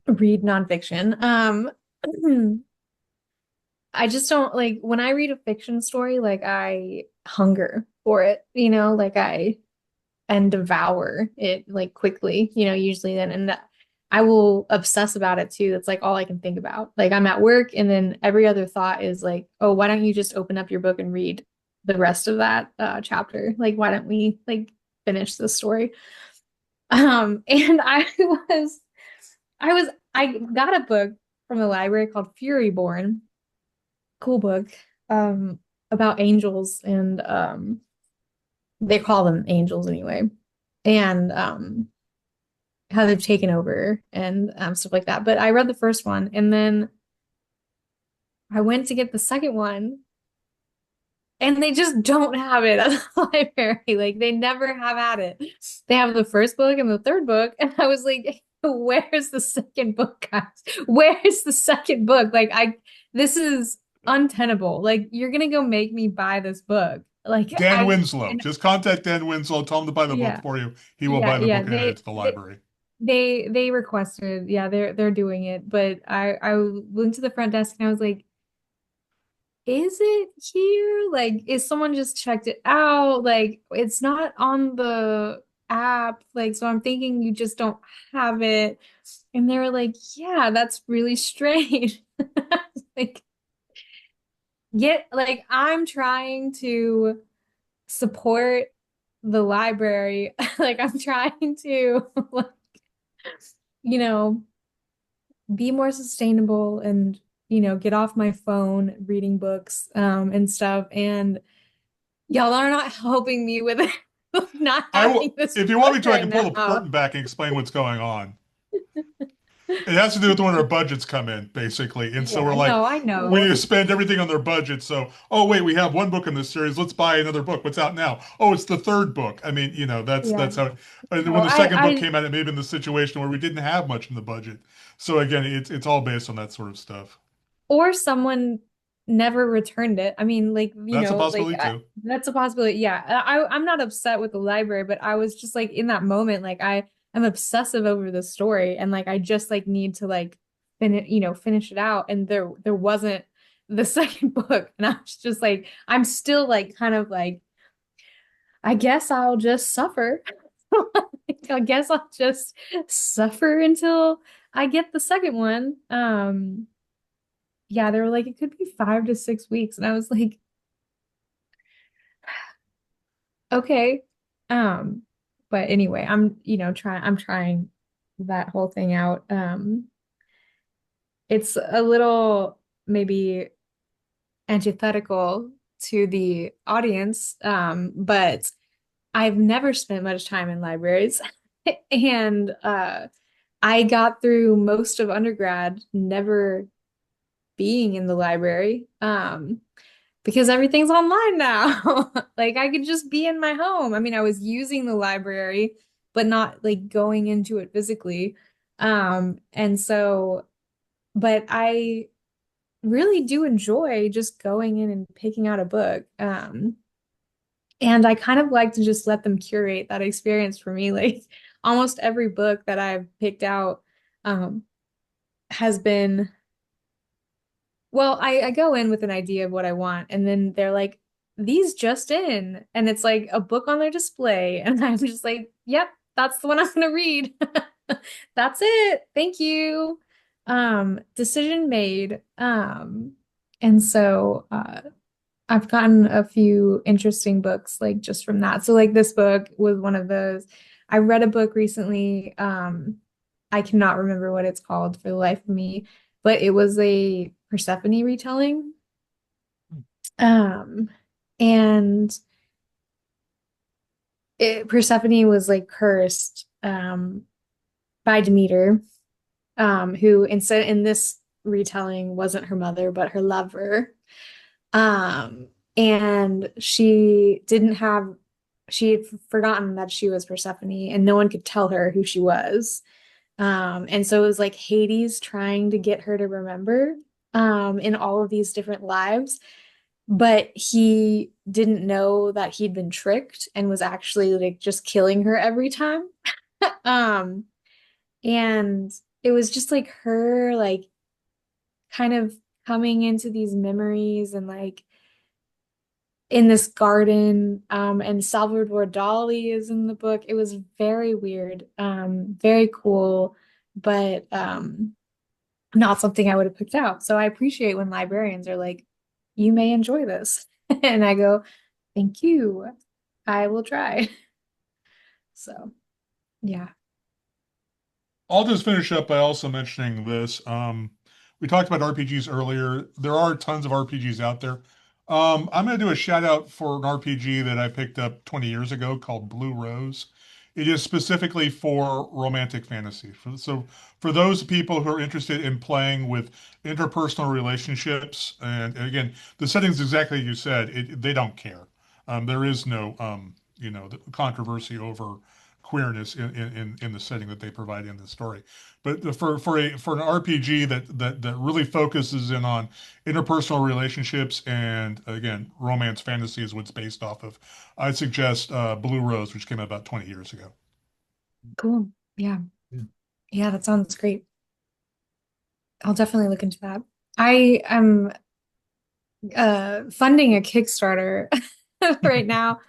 read nonfiction. I just don't like when I read a fiction story, like I hunger for it, like I and devour it like quickly, usually then and I will obsess about it too. That's like all I can think about. Like I'm at work and then every other thought is like, oh, why don't you just open up your book and read the rest of that chapter? Like why don't we like finish this story? And I got a book from the library called Fury Born, cool book, um, about angels and they call them angels anyway, and how they've taken over and stuff like that. But I read the first one and then I went to get the second one and they just don't have it at the library. Like they never have had it. They have the first book and the third book. And I was like, where's the second book, guys? Where's the second book? This is untenable. Like you're gonna go make me buy this book. Like Dan Winslow. Just contact Dan Winslow, tell him to buy the book yeah, for you. He will yeah, buy the yeah. book and hand it to the library. They requested, yeah, they're doing it. But I went to the front desk and I was like, is it here? Like, is someone just checked it out? Like, it's not on the app. Like, so I'm thinking you just don't have it. And they were like, yeah, that's really strange. Like, I'm trying to support the library. Like, I'm trying to, like, you know, be more sustainable and, get off my phone reading books and stuff. And y'all are not helping me with it. Not I having will, this if you want book me to, I right can pull the now. curtain back and explain what's going on. It has to do with when our budgets come in, basically. And so we're Yeah, like, no, I we need know. to spend everything on their budget. So, oh wait, we have one book in this series. Let's buy another book. What's out now? Oh, it's the third book. I mean, Yeah. that's how. And No, when the second book came out, it may have been the situation where we didn't have much in the budget. So again, it's all based on that sort of stuff. or someone never returned it. I mean, like, That's a possibility too. that's a possibility. Yeah. I'm not upset with the library, but I was just like in that moment, like I'm obsessive over the story and like I just like need to like finish it out. And there wasn't the second book. And I was just like, I'm still like kind of like, I guess I'll just suffer. I guess I'll just suffer until I get the second one. Yeah, they were like, it could be 5 to 6 weeks. And I was like, okay. Um, but anyway, I'm trying that whole thing out. It's a little maybe antithetical to the audience, but I've never spent much time in libraries. And I got through most of undergrad never being in the library. Because everything's online now. Like I could just be in my home. I mean, I was using the library, but not like going into it physically. And so, but I really do enjoy just going in and picking out a book. And I kind of like to just let them curate that experience for me. Like almost every book that I've picked out, um, has been well, I go in with an idea of what I want, and then they're like, these just in. And it's like a book on their display. And I'm just like, yep, that's the one I'm gonna read. That's it. Thank you. Decision made. And so I've gotten a few interesting books like just from that. So like this book was one of those. I read a book recently. I cannot remember what it's called for the life of me, but it was a Persephone retelling. Um, and Persephone was like cursed by Demeter, who instead in this retelling wasn't her mother, but her lover. And she had forgotten that she was Persephone, and no one could tell her who she was. And so it was like Hades trying to get her to remember in all of these different lives. But he didn't know that he'd been tricked and was actually like just killing her every time. Um, and it was just like her like kind of coming into these memories and like in this garden. And Salvador Dali is in the book. It was very weird, very cool, but not something I would have picked out. So I appreciate when librarians are like, you may enjoy this. And I go, thank you. I will try. So, yeah. I'll just finish up by also mentioning this. We talked about RPGs earlier. There are tons of RPGs out there. I'm going to do a shout out for an RPG that I picked up 20 years ago called Blue Rose. It is specifically for romantic fantasy. So for those people who are interested in playing with interpersonal relationships, and again, the setting's exactly as you said, they don't care. There is no, controversy over queerness in the setting that they provide in the story. But for an RPG that really focuses in on interpersonal relationships and again romance fantasy is what's based off of, I'd suggest Blue Rose, which came out about 20 years ago. Cool. Yeah. Yeah. Yeah, that sounds great. I'll definitely look into that. I am funding a Kickstarter right now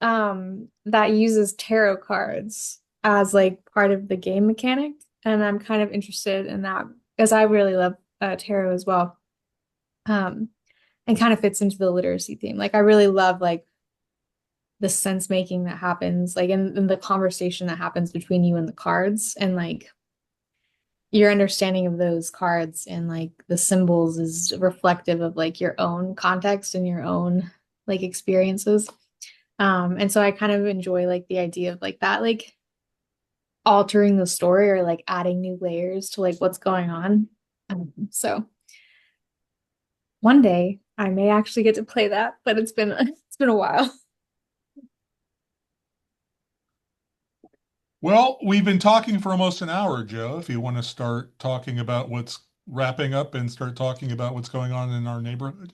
that uses tarot cards as like part of the game mechanic. And I'm kind of interested in that because I really love tarot as well. And kind of fits into the literacy theme. Like I really love like the sense making that happens, like in the conversation that happens between you and the cards, and like your understanding of those cards and like the symbols is reflective of like your own context and your own like experiences. And so I kind of enjoy like the idea of like that, like altering the story or like adding new layers to like what's going on. So one day I may actually get to play that, but it's been a while. Well, we've been talking for almost an hour, Joe. If you want to start talking about what's wrapping up and start talking about what's going on in our neighborhood.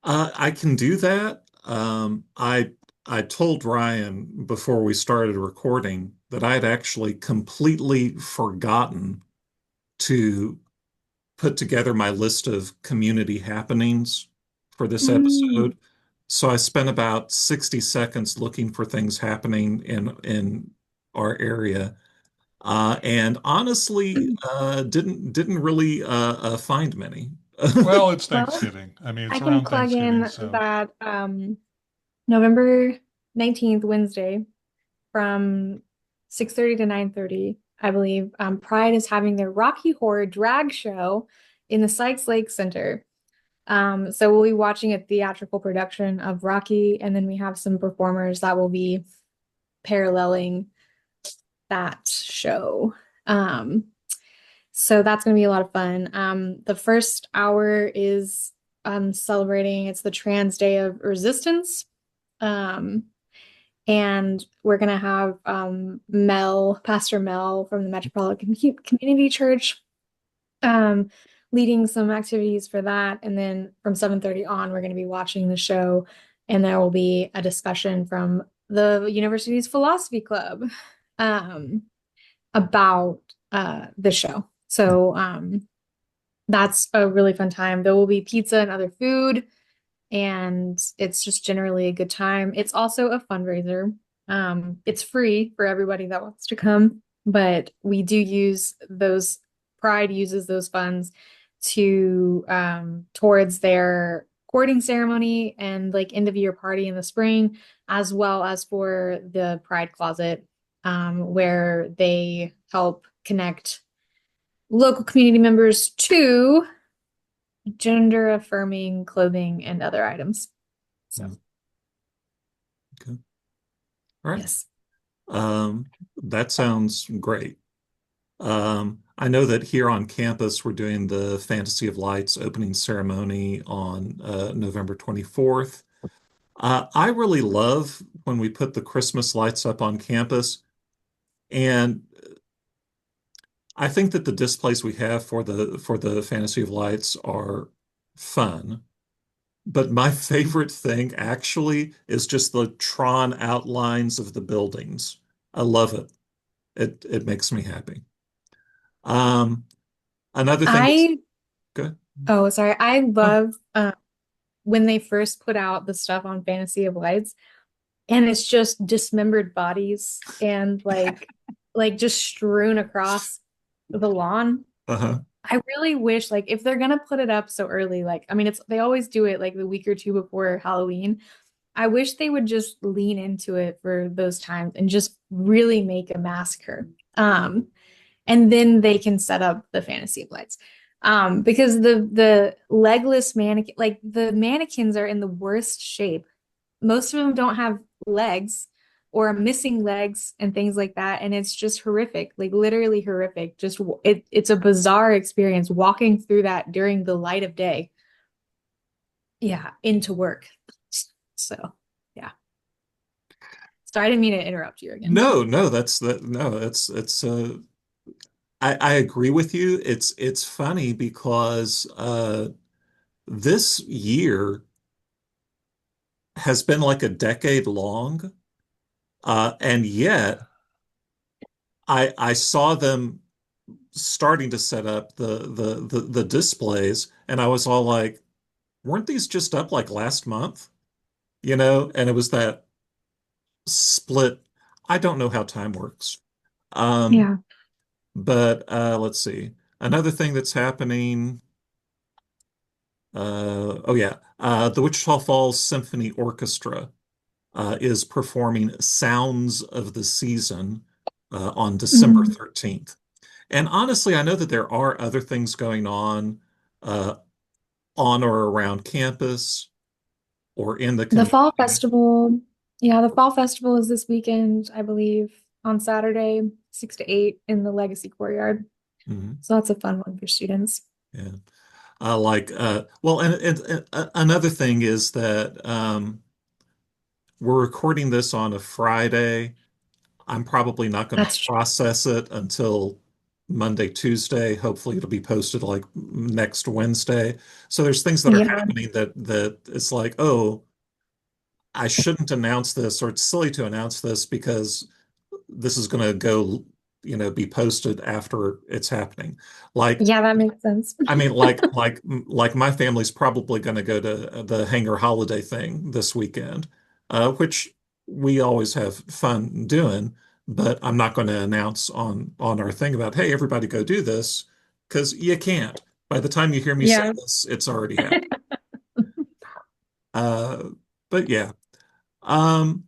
I can do that. I told Ryan before we started recording that I had actually completely forgotten to put together my list of community happenings for this Mm. episode. So I spent about 60 seconds looking for things happening in our area. And honestly, didn't really find many. Well, it's Well, Thanksgiving. I mean, I it's can around plug Thanksgiving, in so that November 19th, Wednesday, from 6:30 to 9:30, I believe. Pride is having their Rocky Horror drag show in the Sykes Lake Center. So we'll be watching a theatrical production of Rocky, and then we have some performers that will be paralleling that show. Um, so that's going to be a lot of fun. The first hour is celebrating, it's the Trans Day of Resistance. Um, and we're going to have Pastor Mel from the Metropolitan Community Church, um, leading some activities for that. And then from 7:30 on, we're going to be watching the show, and there will be a discussion from the university's philosophy club um, about the show. So that's a really fun time. There will be pizza and other food, and it's just generally a good time. It's also a fundraiser. It's free for everybody that wants to come, but we do use those, Pride uses those funds to towards their courting ceremony and like end of year party in the spring, as well as for the Pride Closet, where they help connect local community members to gender affirming clothing and other items. So, Yeah. Okay. All right. yes. That sounds great. I know that here on campus, we're doing the Fantasy of Lights opening ceremony on November 24th. I really love when we put the Christmas lights up on campus. And I think that the displays we have for the Fantasy of Lights are fun. But my favorite thing actually is just the Tron outlines of the buildings. I love it. It makes me happy. Um, Another thing that's I good. oh sorry, I Oh, love when they first put out the stuff on Fantasy of Lights and it's just dismembered bodies and like just strewn across the lawn. uh-huh. I really wish like if they're gonna put it up so early, like I mean it's they always do it like the week or two before Halloween. I wish they would just lean into it for those times and just really make a massacre. And then they can set up the Fantasy of Lights. Because the legless mannequin, like the mannequins are in the worst shape. Most of them don't have legs or are missing legs and things like that, and it's just horrific, like literally horrific. Just it's a bizarre experience walking through that during the light of day. Yeah, into work. So, yeah. Sorry, I didn't mean to interrupt you again. No, no, no, it's I agree with you. It's funny because this year has been like a decade long. And yet I saw them starting to set up the displays, and I was all like, weren't these just up like last month? You know, and it was that split. I don't know how time works. Um, Yeah. but let's see. Another thing that's happening. Oh yeah, the Wichita Falls Symphony Orchestra is performing Sounds of the Season on December Mhm. 13th. And honestly, I know that there are other things going uh, on or around campus or in the The fall community. festival, yeah, the fall festival is this weekend, I believe, on Saturday, 6 to 8 in the Legacy Courtyard. Mhm. So that's a fun one for students. Yeah. Well, and another thing is that we're recording this on a Friday. I'm probably not going to That's true. process it until Monday, Tuesday. Hopefully, it'll be posted like next Wednesday. So there's things that are Yeah. happening that it's like, oh, I shouldn't announce this, or it's silly to announce this because this is going to go, be posted after it's happening. Like, Yeah, that makes sense. I mean, like my family's probably going to go to the Hanger Holiday thing this weekend, which we always have fun doing. But I'm not going to announce on our thing about, hey, everybody go do this, because you can't. By the time you hear me say Yeah. this, it's already happened. Uh, but yeah. Um,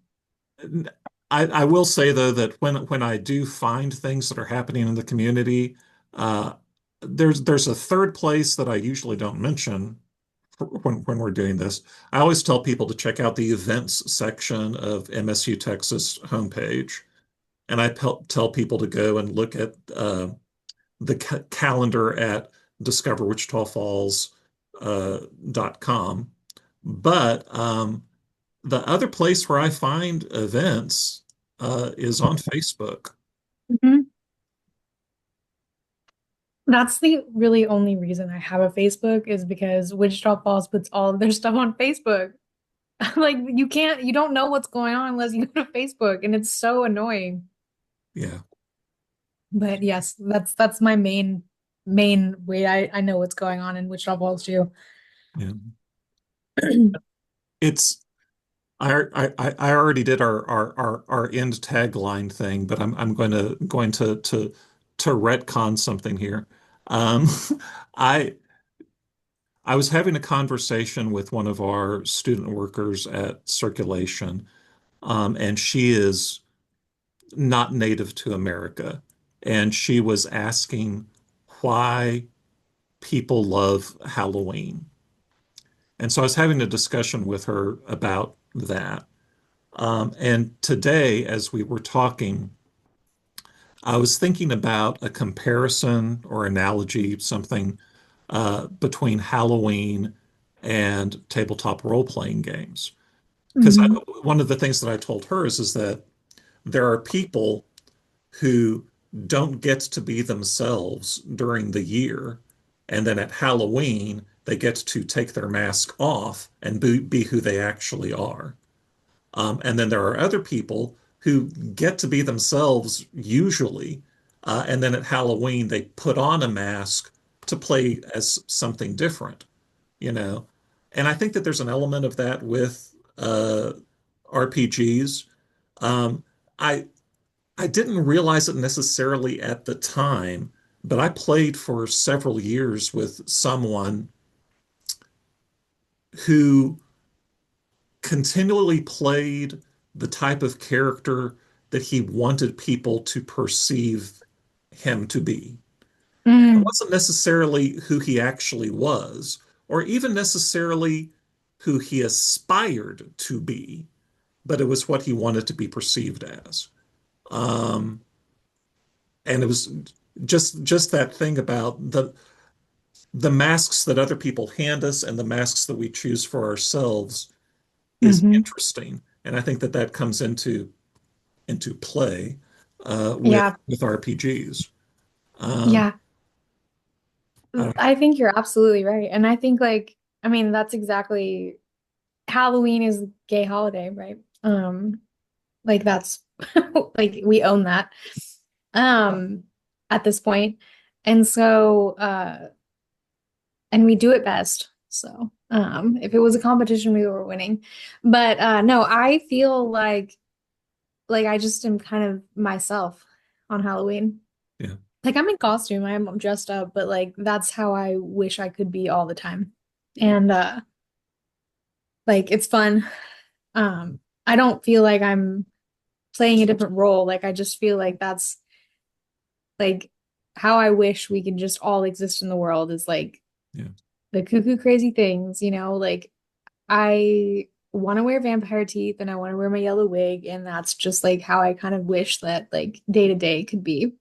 I will say though that when I do find things that are happening in the community, uh, there's a third place that I usually don't mention when we're doing this. I always tell people to check out the events section of MSU Texas homepage, and I tell people to go and look at the calendar at discoverwichitafalls.com. But the other place where I find events is on Facebook. Mhm. That's the really only reason I have a Facebook is because Wichita Falls puts all of their stuff on Facebook. Like you don't know what's going on unless you go to Facebook, and it's so annoying. Yeah, But yes, that's my main way I know what's going on in Wichita Falls too. yeah. It's I already did our end tagline thing, but I'm going to retcon something here. Um, I I was having a conversation with one of our student workers at Circulation, and she is not native to America, and she was asking why people love Halloween. And so I was having a discussion with her about that. And today, as we were talking, I was thinking about a comparison or analogy, something between Halloween and tabletop role-playing games. Because Hmm. one of the things that I told her is that there are people who don't get to be themselves during the year. And then at Halloween, they get to take their mask off and be who they actually are. And then there are other people who get to be themselves usually. And then at Halloween, they put on a mask to play as something different, you know? And I think that there's an element of that with RPGs. Um, I I didn't realize it necessarily at the time, but I played for several years with someone who continually played the type of character that he wanted people to perceive him to be. It Mm, wasn't necessarily who he actually was, or even necessarily who he aspired to be, but it was what he wanted to be perceived as. Um, and it was just that thing about the masks that other people hand us and the masks that we choose for ourselves is hmm. interesting. And I think that that comes into play Yeah, with RPGs. Um, yeah. I don't I think you're absolutely right. And I think like, I mean, that's exactly Halloween is a gay holiday, right? Like that's like we own that um at this point. And so and we do it best. So if it was a competition we were winning. But no, I feel like I just am kind of myself on Halloween. yeah, Like I'm in costume, I'm dressed up, but like that's how I wish I could be all the time. And like it's fun. I don't feel like I'm playing a different role. Like I just feel like that's like how I wish we could just all exist in the world is like yeah, the cuckoo crazy things, you know, like I want to wear vampire teeth and I want to wear my yellow wig and that's just like how I kind of wish that like day to day could be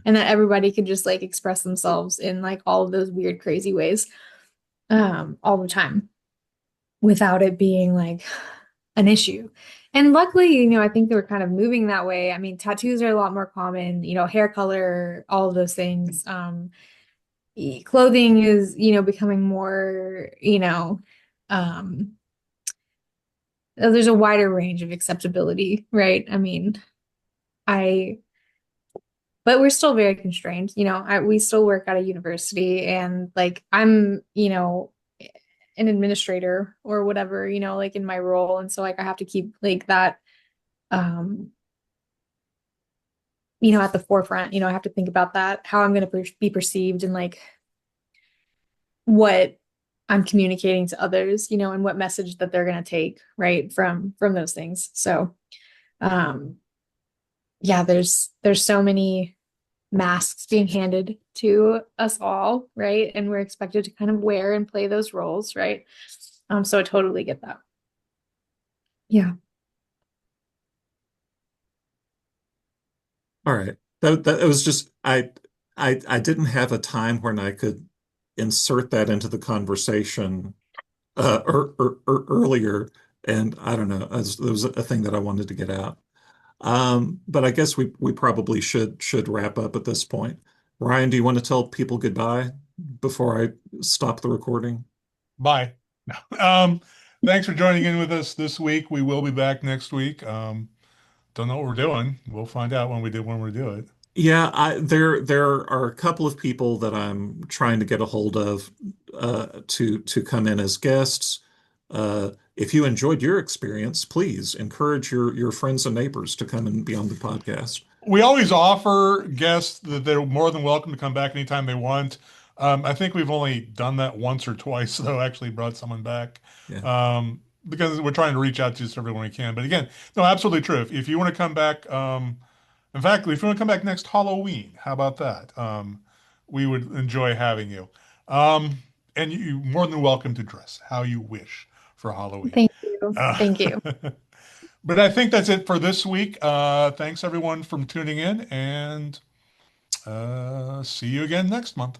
and that everybody could just like express themselves in like all of those weird crazy ways all the time without it being like an issue. And luckily, you know, I think they were kind of moving that way. I mean, tattoos are a lot more common, you know, hair color, all of those things. Clothing is, you know, becoming more, you know, um, there's a wider range of acceptability, right? I mean, I, but we're still very constrained, you know, we still work at a university and like I'm, you know, an administrator or whatever, you know, like in my role. And so like I have to keep like that um you know, at the forefront. You know, I have to think about that, how I'm going to be perceived and like what I'm communicating to others, you know, and what message that they're going to take, right, from those things. So, um yeah, there's so many masks being handed to us all, right? And we're expected to kind of wear and play those roles, right? So I totally get that. Yeah. all right. That it was just I didn't have a time when I could insert that into the conversation earlier, and I don't know, it was a thing that I wanted to get out. But I guess we probably should wrap up at this point. Ryan, do you want to tell people goodbye before I stop the recording? Bye. No. Thanks for joining in with us this week. We will be back next week. Don't know what we're doing. We'll find out when we do it. Yeah, there are a couple of people that I'm trying to get a hold of to come in as guests. If you enjoyed your experience, please encourage your friends and neighbors to come and be on the podcast. We always offer guests that they're more than welcome to come back anytime they want. I think we've only done that once or twice, though, actually brought someone back. Yeah. Because we're trying to reach out to just everyone we can. But again, no, absolutely true. If you want to come back, in fact, if you want to come back next Halloween, how about that? We would enjoy having you. Um, and you're more than welcome to dress how you wish for Halloween. Thank you. Uh, Thank you. but I think that's it for this week. Thanks everyone for tuning in and see you again next month.